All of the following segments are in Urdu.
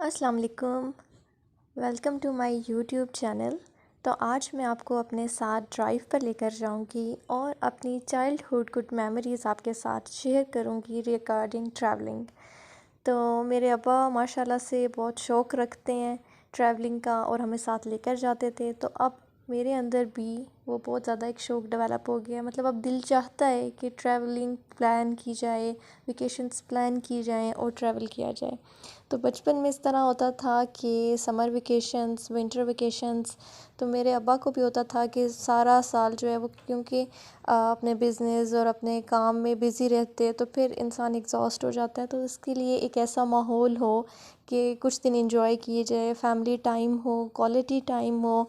السلام علیکم، welcome to my YouTube channel. تو آج میں آپ کو اپنے ساتھ ڈرائیو پر لے کر جاؤں گی اور اپنی چائلڈ ہوڈ گڈ میموریز آپ کے ساتھ شیئر کروں گی ریگارڈنگ ٹریولنگ۔ تو میرے ابا ماشاء اللہ سے بہت شوق رکھتے ہیں ٹریولنگ کا اور ہمیں ساتھ لے کر جاتے تھے، تو اب میرے اندر بھی وہ بہت زیادہ ایک شوق ڈیولپ ہو گیا ہے۔ مطلب اب دل چاہتا ہے کہ ٹریولنگ پلان کی جائے، ویکیشنز پلان کی جائیں اور ٹریول کیا جائے۔ تو بچپن میں اس طرح ہوتا تھا کہ سمر ویکیشنز، ونٹر ویکیشنز، تو میرے ابا کو بھی ہوتا تھا کہ سارا سال جو ہے وہ کیونکہ اپنے بزنس اور اپنے کام میں بزی رہتے تو پھر انسان ایگزاسٹ ہو جاتا ہے، تو اس کے لیے ایک ایسا ماحول ہو کہ کچھ دن انجوائے کیے جائے، فیملی ٹائم ہو، کوالٹی ٹائم ہو۔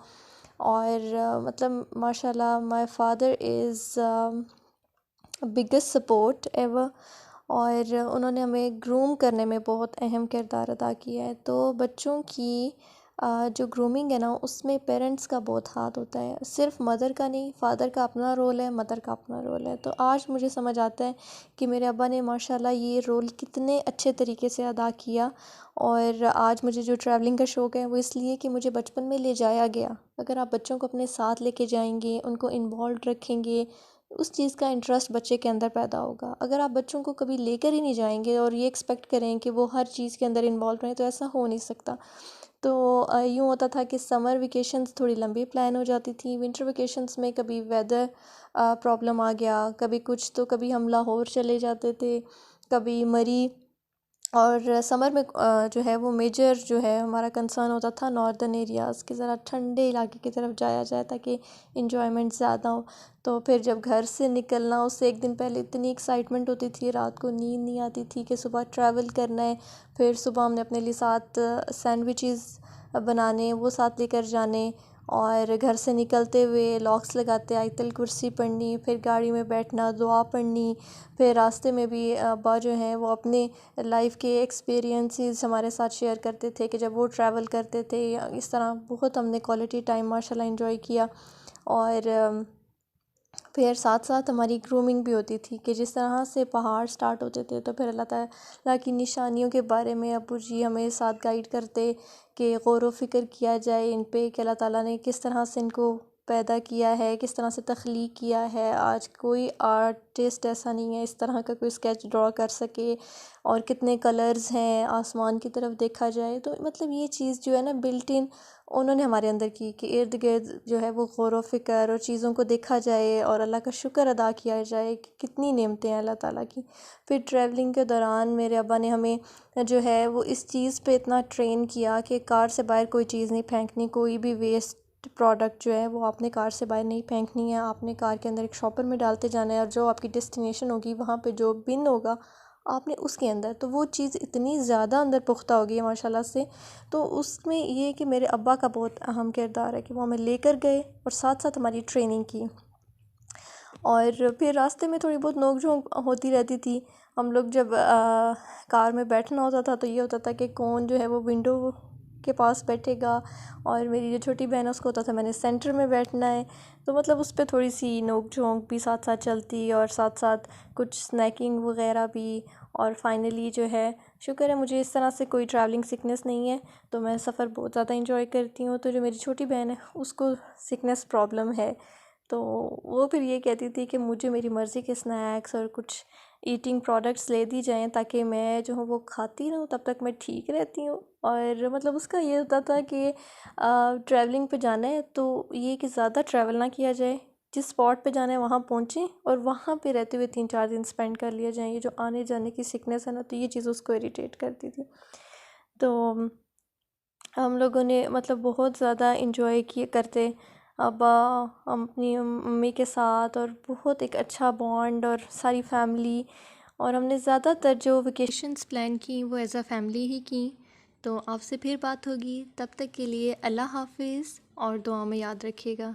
اور مطلب ماشاء اللہ my father is biggest support ever, اور انہوں نے ہمیں گروم کرنے میں بہت اہم کردار ادا کیا ہے۔ تو بچوں کی جو گرومنگ ہے نا، اس میں پیرنٹس کا بہت ہاتھ ہوتا ہے، صرف مدر کا نہیں، فادر کا اپنا رول ہے، مدر کا اپنا رول ہے۔ تو آج مجھے سمجھ آتا ہے کہ میرے ابا نے ماشاءاللہ یہ رول کتنے اچھے طریقے سے ادا کیا، اور آج مجھے جو ٹریولنگ کا شوق ہے وہ اس لیے کہ مجھے بچپن میں لے جایا گیا۔ اگر آپ بچوں کو اپنے ساتھ لے کے جائیں گے، ان کو انوالوڈ رکھیں گے، اس چیز کا انٹرسٹ بچے کے اندر پیدا ہوگا۔ اگر آپ بچوں کو کبھی لے کر ہی نہیں جائیں گے اور یہ ایکسپیکٹ کریں کہ وہ ہر چیز کے اندر انوالو رہیں، تو ایسا ہو نہیں سکتا۔ تو یوں ہوتا تھا کہ سمر ویکیشنز تھوڑی لمبی پلان ہو جاتی تھی، ونٹر ویکیشنز میں کبھی ویدر پرابلم آ گیا، کبھی کچھ، تو کبھی ہم لاہور چلے جاتے تھے، کبھی مری۔ اور سمر میں جو ہے وہ میجر جو ہے ہمارا کنسرن ہوتا تھا ناردرن ایریاز کے، ذرا ٹھنڈے علاقے کی طرف جایا جائے تاکہ انجوائمنٹ زیادہ ہو۔ تو پھر جب گھر سے نکلنا، اس سے ایک دن پہلے اتنی ایکسائٹمنٹ ہوتی تھی، رات کو نیند نہیں آتی تھی کہ صبح ٹریول کرنا ہے۔ پھر صبح ہم نے اپنے لیے ساتھ سینڈوچز بنانے، وہ ساتھ لے کر جانے، اور گھر سے نکلتے ہوئے لاکس لگاتے آیت الکرسی پڑھنی، پھر گاڑی میں بیٹھنا، دعا پڑھنی۔ پھر راستے میں بھی ابا جو ہیں وہ اپنے لائف کے ایکسپیرینسز ہمارے ساتھ شیئر کرتے تھے کہ جب وہ ٹریول کرتے تھے، اس طرح بہت ہم نے کوالٹی ٹائم ماشاءاللہ انجوائے کیا۔ اور پھر ساتھ ساتھ ہماری گرومنگ بھی ہوتی تھی کہ جس طرح سے پہاڑ سٹارٹ ہوتے تھے تو پھر اللہ تعالیٰ کی نشانیوں کے بارے میں ابو جی ہمیں ساتھ گائیڈ کرتے کہ غور و فکر کیا جائے ان پہ کہ اللہ تعالیٰ نے کس طرح سے ان کو پیدا کیا ہے، کس طرح سے تخلیق کیا ہے۔ آج کوئی آرٹسٹ ایسا نہیں ہے اس طرح کا کوئی اسکیچ ڈرا کر سکے، اور کتنے کلرز ہیں آسمان کی طرف دیکھا جائے۔ تو مطلب یہ چیز جو ہے نا بلٹ ان انہوں نے ہمارے اندر کی کہ ارد گرد جو ہے وہ غور و فکر اور چیزوں کو دیکھا جائے اور اللہ کا شکر ادا کیا جائے کہ کتنی نعمتیں ہیں اللہ تعالیٰ کی۔ پھر ٹریولنگ کے دوران میرے ابا نے ہمیں جو ہے وہ اس چیز پہ اتنا ٹرین کیا کہ کار سے باہر کوئی چیز نہیں پھینکنی، کوئی بھی ویسٹ پروڈکٹ جو ہے وہ آپ نے کار سے باہر نہیں پھینکنی ہے، آپ نے کار کے اندر ایک شاپر میں ڈالتے جانا ہے، اور جو آپ کی ڈیسٹینیشن ہوگی وہاں پہ جو بن ہوگا آپ نے اس کے اندر، تو وہ چیز اتنی زیادہ اندر پختہ ہوگی ہے ماشاءاللہ سے۔ تو اس میں یہ کہ میرے ابا کا بہت اہم کردار ہے کہ وہ ہمیں لے کر گئے اور ساتھ ساتھ ہماری ٹریننگ کی۔ اور پھر راستے میں تھوڑی بہت نوک جھونک ہوتی رہتی تھی۔ ہم لوگ جب کار میں بیٹھنا ہوتا تھا تو یہ ہوتا تھا کہ کون جو ہے وہ ونڈو کے پاس بیٹھے گا، اور میری جو چھوٹی بہن ہے اس کو ہوتا تھا میں نے سینٹر میں بیٹھنا ہے۔ تو مطلب اس پہ تھوڑی سی نوک جھونک بھی ساتھ ساتھ چلتی، اور ساتھ ساتھ کچھ اسنیکنگ وغیرہ بھی۔ اور فائنلی جو ہے شکر ہے مجھے اس طرح سے کوئی ٹریولنگ سکنس نہیں ہے، تو میں سفر بہت زیادہ انجوائے کرتی ہوں۔ تو جو میری چھوٹی بہن ہے اس کو سکنس پرابلم ہے، تو وہ پھر یہ کہتی تھی کہ مجھے میری مرضی کے اسنیکس اور کچھ ایٹنگ پروڈکٹس لے دی جائیں تاکہ میں جو ہوں وہ کھاتی رہوں، تب تک میں ٹھیک رہتی ہوں۔ اور مطلب اس کا یہ ہوتا تھا کہ ٹریولنگ پہ جانا ہے تو یہ کہ زیادہ ٹریول نہ کیا جائے، جس اسپاٹ پہ جانا ہے وہاں پہنچیں اور وہاں پہ رہتے ہوئے 3-4 دن اسپینڈ کر لیا جائیں۔ یہ جو آنے جانے کی سکنس ہے نا، تو یہ چیز اس کو اریٹیٹ کرتی تھی۔ تو ہم لوگوں نے مطلب بہت زیادہ انجوائے کرتے ابا اپنی امی کے ساتھ، اور بہت ایک اچھا بانڈ اور ساری فیملی۔ اور ہم نے زیادہ تر جو ویکیشنز پلان کی وہ ایز اے فیملی ہی کی۔ تو آپ سے پھر بات ہوگی، تب تک کے لیے اللہ حافظ، اور دعا میں یاد رکھیے گا۔